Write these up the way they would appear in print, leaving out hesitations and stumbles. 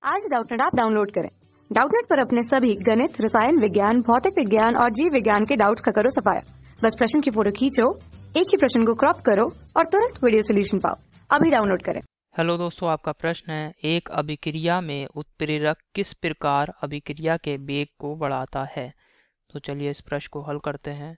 आज Doubtnut app download करें। Doubtnut पर अपने सभी गणित, रसायन विज्ञान, भौतिक विज्ञान और जीव विज्ञान के डाउट्स का करो सफाया। बस प्रश्न की फोटो खींचो, एक ही प्रश्न को क्रॉप करो और तुरंत वीडियो सोल्यूशन पाओ। अभी डाउनलोड करें। हेलो दोस्तों, आपका प्रश्न है, एक अभिक्रिया में उत्प्रेरक किस प्रकार अभिक्रिया के वेग को बढ़ाता है। तो चलिए इस प्रश्न को हल करते हैं।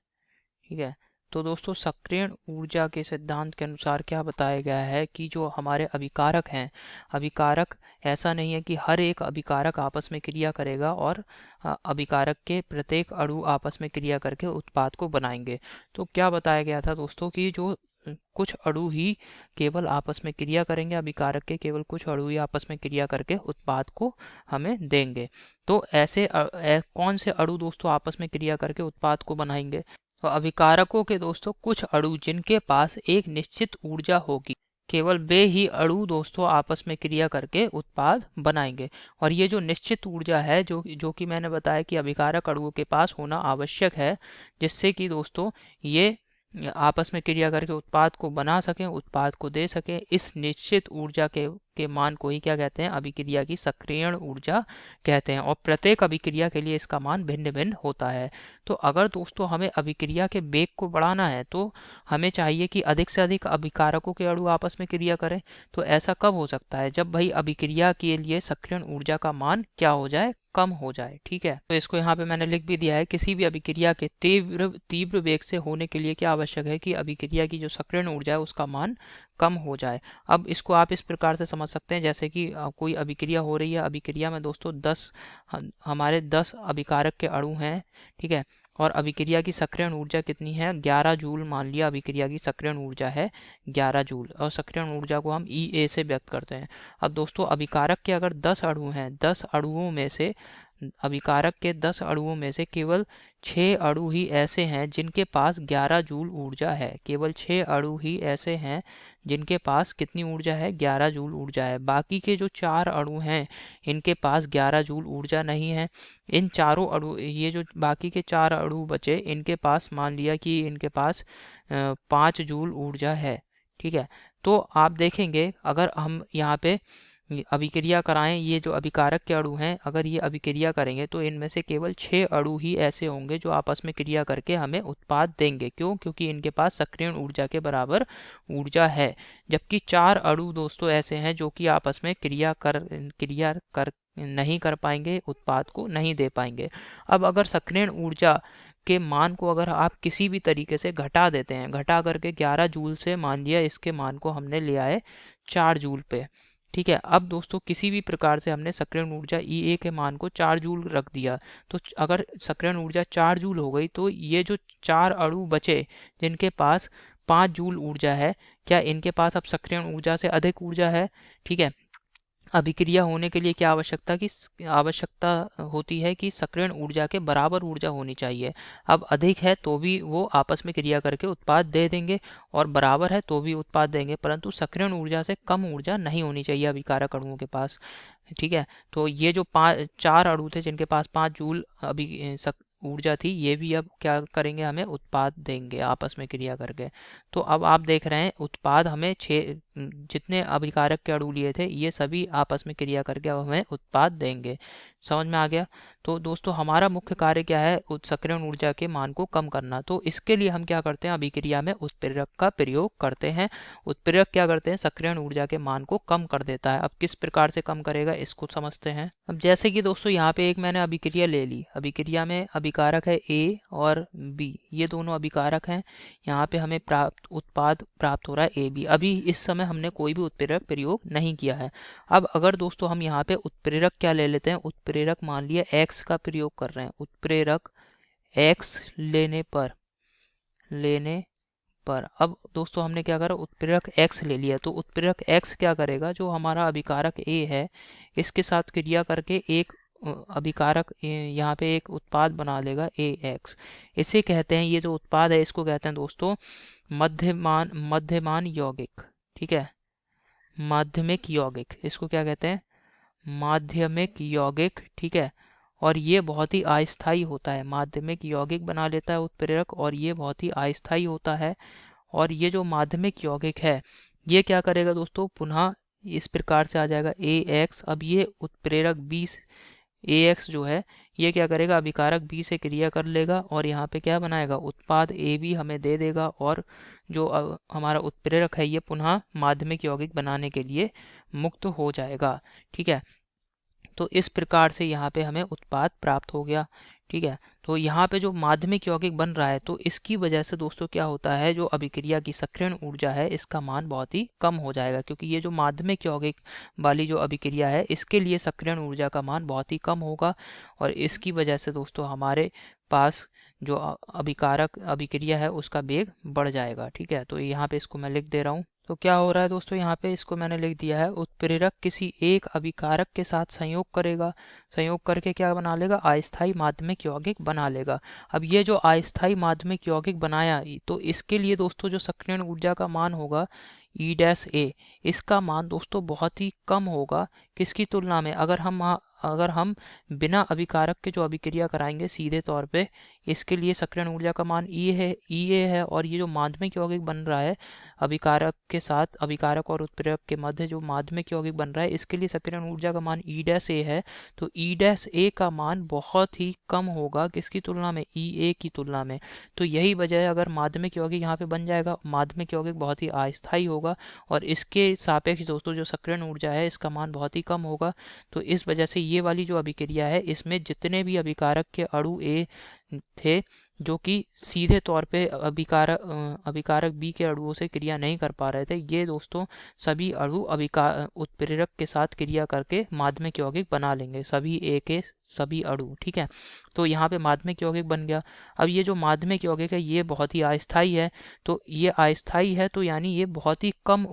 ठीक है, तो दोस्तों सक्रियण ऊर्जा के सिद्धांत के अनुसार क्या बताया गया है कि जो हमारे अभिकारक हैं, अभिकारक ऐसा नहीं है कि हर एक अभिकारक आपस में क्रिया करेगा और अभिकारक के प्रत्येक अणु आपस में क्रिया करके उत्पाद को बनाएंगे। तो क्या बताया गया था दोस्तों कि जो कुछ अणु ही केवल आपस में क्रिया करेंगे, अभिकारक के केवल कुछ अणु ही आपस में क्रिया करके उत्पाद को हमें देंगे। तो ऐसे कौन से अणु दोस्तों आपस में क्रिया करके उत्पाद को बनाएंगे। तो अभिकारकों के दोस्तों कुछ अणु जिनके पास एक निश्चित ऊर्जा होगी, केवल वे ही अणु दोस्तों आपस में क्रिया करके उत्पाद बनाएंगे। और ये जो निश्चित ऊर्जा है जो कि मैंने बताया कि अभिकारक अणुओं के पास होना आवश्यक है, जिससे कि दोस्तों ये आपस में क्रिया करके उत्पाद को बना सकें, उत्पाद को दे सकें। इस निश्चित ऊर्जा के मान को ही क्या कहते हैं, अभिक्रिया की सक्रियण ऊर्जा कहते हैं। और प्रत्येक अभिक्रिया के लिए इसका मान भिन्न भिन्न होता है। तो अगर दोस्तों हमें अभिक्रिया के वेग को बढ़ाना है तो हमें चाहिए कि अधिक से अधिक अभिकारकों के अणु आपस में क्रिया करें। तो ऐसा कब हो सकता है, जब भाई अभिक्रिया के लिए सक्रियण ऊर्जा का मान क्या हो जाए, कम हो जाए। ठीक है, तो इसको यहाँ पे मैंने लिख भी दिया है। किसी भी अभिक्रिया के तीव्र वेग से होने के लिए क्या आवश्यक है कि अभिक्रिया की जो सक्रियण ऊर्जा है उसका मान कम हो जाए। अब इसको आप इस प्रकार से समझ सकते हैं, जैसे कि कोई अभिक्रिया हो रही है, अभिक्रिया में दोस्तों 10 हमारे 10 अभिकारक के अणु हैं। ठीक है, और अभिक्रिया की सक्रियण ऊर्जा कितनी है, 11 जूल। मान लिया अभिक्रिया की सक्रियण ऊर्जा है 11 जूल, और सक्रियण ऊर्जा को हम EA से व्यक्त करते हैं। अब दोस्तों अभिकारक के अगर 10 अणु हैं, 10 अणुओं में से अभिकारक के 10 अणुओं में से केवल 6 अणु ही ऐसे हैं जिनके पास 11 जूल ऊर्जा है। केवल 6 अणु ही ऐसे हैं जिनके पास कितनी ऊर्जा है, 11 जूल ऊर्जा है। बाकी के जो 4 अणु हैं इनके पास 11 जूल ऊर्जा नहीं है। इन चारों अणु, ये जो बाकी के 4 अणु बचे, इनके पास मान लिया कि इनके पास 5 जूल ऊर्जा है। ठीक है, तो आप देखेंगे अगर हम यहाँ पे अभिक्रिया कराएं, ये जो अभिकारक के अणु हैं अगर ये अभिक्रिया करेंगे तो इनमें से केवल 6 अणु ही ऐसे होंगे जो आपस में क्रिया करके हमें उत्पाद देंगे। क्यों? क्योंकि इनके पास सक्रियण ऊर्जा के बराबर ऊर्जा है। जबकि 4 अणु दोस्तों ऐसे हैं जो कि आपस में क्रिया कर नहीं कर पाएंगे, उत्पाद को नहीं दे पाएंगे। अब अगर सक्रियण ऊर्जा के मान को अगर आप किसी भी तरीके से घटा देते हैं, घटा करके 11 जूल से मान लिया इसके मान को हमने ले आए 4 जूल पे। ठीक है, अब दोस्तों किसी भी प्रकार से हमने सक्रियण ऊर्जा EA के मान को 4 जूल रख दिया, तो अगर सक्रियण ऊर्जा 4 जूल हो गई तो ये जो 4 अणु बचे जिनके पास 5 जूल ऊर्जा है, क्या इनके पास अब सक्रियण ऊर्जा से अधिक ऊर्जा है? ठीक है, अभिक्रिया होने के लिए क्या आवश्यकता होती है कि सक्रियण ऊर्जा के बराबर ऊर्जा होनी चाहिए। अब अधिक है तो भी वो आपस में क्रिया करके उत्पाद दे देंगे, और बराबर है तो भी उत्पाद देंगे, परंतु सक्रियण ऊर्जा से कम ऊर्जा नहीं होनी चाहिए अभिकारक अणुओं के पास। ठीक है, तो ये जो 4 अणु थे जिनके पास 5 जूल ऊर्जा थी, ये भी अब क्या करेंगे, हमें उत्पाद देंगे आपस में क्रिया करके। तो अब आप देख रहे हैं उत्पाद हमें 6 जितने अभिकारक के अणु लिए थे ये सभी आपस में क्रिया करके अब हमें उत्पाद देंगे। समझ में आ गया? तो दोस्तों हमारा मुख्य कार्य क्या है, सक्रियण ऊर्जा के मान को कम करना। तो इसके लिए हम क्या करते हैं, अभिक्रिया में उत्प्रेरक का प्रयोग करते हैं। उत्प्रेरक क्या करते हैं, सक्रियण ऊर्जा के मान को कम कर देता है। अब किस प्रकार से कम करेगा इसको समझते हैं। अब जैसे कि दोस्तों यहाँ पे एक मैंने अभिक्रिया ले ली, अभिक्रिया में अभिकारक है A और B, ये दोनों अभिकारक हैं। यहाँ पे हमें उत्पाद प्राप्त हो रहा है AB। अभी इस समय हमने कोई भी उत्प्रेरक प्रयोग नहीं किया है। अब अगर दोस्तों हम यहाँ पे उत्प्रेरक क्या ले लेते हैं, उत्प्रेरक मान लिया X का प्रयोग कर रहे हैं, उत्प्रेरक X लेने पर अब दोस्तों हमने क्या करा, उत्प्रेरक X ले लिया। तो उत्प्रेरक X क्या करेगा, जो हमारा अभिकारक A है इसके साथ क्रिया करके एक अभिकारक यहाँ पे एक उत्पाद बना लेगा AX। इसे कहते हैं, ये जो उत्पाद है इसको कहते हैं दोस्तों मध्यमान यौगिक। ठीक है, माध्यमिक यौगिक, इसको क्या कहते हैं, माध्यमिक यौगिक। ठीक है, और ये बहुत ही अस्थायी होता है, माध्यमिक यौगिक बना लेता है उत्प्रेरक, और ये बहुत ही अस्थायी होता है। और ये जो माध्यमिक यौगिक है ये क्या करेगा दोस्तों, पुनः इस प्रकार से आ जाएगा AX। अब ये उत्प्रेरक B AX जो है ये क्या करेगा, अभिकारक B से क्रिया कर लेगा और यहाँ पे क्या बनाएगा, उत्पाद AB हमें दे देगा और जो हमारा उत्प्रेरक है ये पुनः माध्यमिक यौगिक बनाने के लिए मुक्त हो जाएगा। ठीक है, तो इस प्रकार से यहाँ पे हमें उत्पाद प्राप्त हो गया। ठीक है, तो यहाँ पे जो माध्यमिक यौगिक बन रहा है तो इसकी वजह से दोस्तों क्या होता है, जो अभिक्रिया की सक्रियण ऊर्जा है इसका मान बहुत ही कम हो जाएगा, क्योंकि ये जो माध्यमिक यौगिक वाली जो अभिक्रिया है इसके लिए सक्रियण ऊर्जा का मान बहुत ही कम होगा और इसकी वजह से दोस्तों हमारे पास जो अभिकारक अभिक्रिया है उसका वेग बढ़ जाएगा। ठीक है, तो यहाँ पे इसको मैं लिख दे रहा हूँ। तो क्या हो रहा है दोस्तों, यहाँ पे इसको मैंने लिख दिया है, उत्प्रेरक किसी एक अभिकारक के साथ संयोग करेगा, संयोग करके क्या बना लेगा, अस्थायी माध्यमिक यौगिक बना लेगा। अब ये जो अस्थायी माध्यमिक यौगिक बनाया तो इसके लिए दोस्तों जो सक्रियण ऊर्जा का मान होगा E-A, इसका मान दोस्तों बहुत ही कम होगा किसकी तुलना में, अगर हम बिना अभिकारक के जो अभिक्रिया कराएंगे सीधे तौर पे, इसके लिए सक्रियण ऊर्जा का मान EA है और ये जो माध्यमिक यौगिक बन रहा है अभिकारक के साथ, अभिकारक और उत्प्रेरक के मध्य जो माध्यमिक यौगिक बन रहा है इसके लिए सक्रियण ऊर्जा का मान E-A है। तो E-A का मान बहुत ही कम होगा किसकी तुलना में, EA की तुलना में। तो यही वजह है, अगर माध्यमिक यौगिक यहाँ पे बन जाएगा, माध्यमिक यौगिक बहुत ही अस्थायी होगा और इसके सापेक्ष दोस्तों जो सक्रियण ऊर्जा है इसका मान बहुत ही कम होगा। तो इस वजह से ये वाली जो अभिक्रिया है इसमें जितने भी अभिकारक के अणु A थे जो कि सीधे तौर पे अभिकारक B के अणुओं से क्रिया नहीं कर पा रहे थे, ये दोस्तों सभी अणु उत्प्रेरक के साथ क्रिया करके माध्यमिक यौगिक बना लेंगे, सभी A के सभी अणु। ठीक है, तो यहाँ पे माध्यमिक यौगिक बन गया। अब ये जो माध्यमिक यौगिक है ये बहुत ही अस्थायी है, तो ये अस्थायी है तो यानी ये बहुत ही कम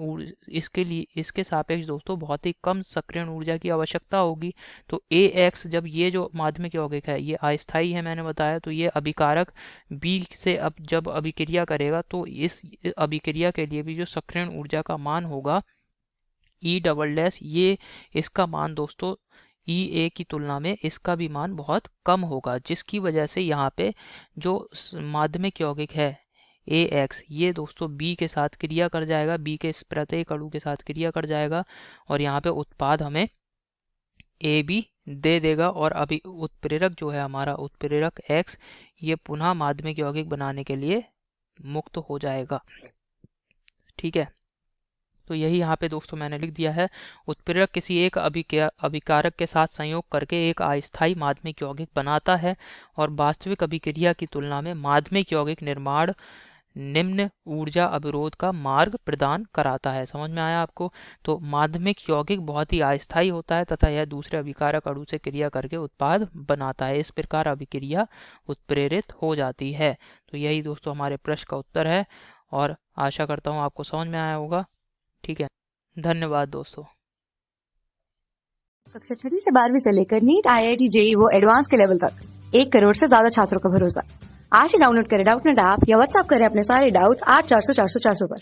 इसके लिए, इसके सापेक्ष दोस्तों बहुत ही कम सक्रियण ऊर्जा की आवश्यकता होगी। तो AX जब ये जो माध्यमिक यौगिक है ये अस्थायी है मैंने बताया, तो ये अभिकारक B से अब जब अभिक्रिया करेगा तो इस अभिक्रिया के लिए भी जो सक्रियण ऊर्जा का मान होगा E" ये इसका मान दोस्तों EA की तुलना में इसका भी मान बहुत कम होगा, जिसकी वजह से यहाँ पे जो माध्यमिक यौगिक है AX ये दोस्तों B के साथ क्रिया कर जाएगा, B के इस प्रत्येक अणु के साथ क्रिया कर जाएगा और यहाँ पे उत्पाद हमें AB दे देगा और अभी उत्प्रेरक जो है हमारा उत्प्रेरक X ये पुनः माध्यमिक यौगिक बनाने के लिए मुक्त हो जाएगा। ठीक है, तो यही यहाँ पे दोस्तों मैंने लिख दिया है, उत्प्रेरक किसी एक अभिकारक के साथ संयोग करके एक अस्थायी माध्यमिक यौगिक बनाता है और वास्तविक अभिक्रिया की तुलना में माध्यमिक यौगिक निर्माण निम्न ऊर्जा अवरोध का मार्ग प्रदान कराता है। समझ में आया आपको? तो माध्यमिक यौगिक बहुत ही अस्थायी होता है तथा यह दूसरे अभिकारक अणु से क्रिया करके उत्पाद बनाता है, इस प्रकार अभिक्रिया उत्प्रेरित हो जाती है। तो यही दोस्तों हमारे प्रश्न का उत्तर है और आशा करता हूँ आपको समझ में आया होगा। ठीक है, धन्यवाद दोस्तों। कक्षा 6 से 12वीं से लेकर नीट, IIT, JEE वो एडवांस के लेवल तक 1 करोड़ से ज्यादा छात्रों का भरोसा। आज ही डाउनलोड करें डाउटनेट ऐप या व्हाट्सएप करें अपने सारे डाउट्स 8400 400 400 पर।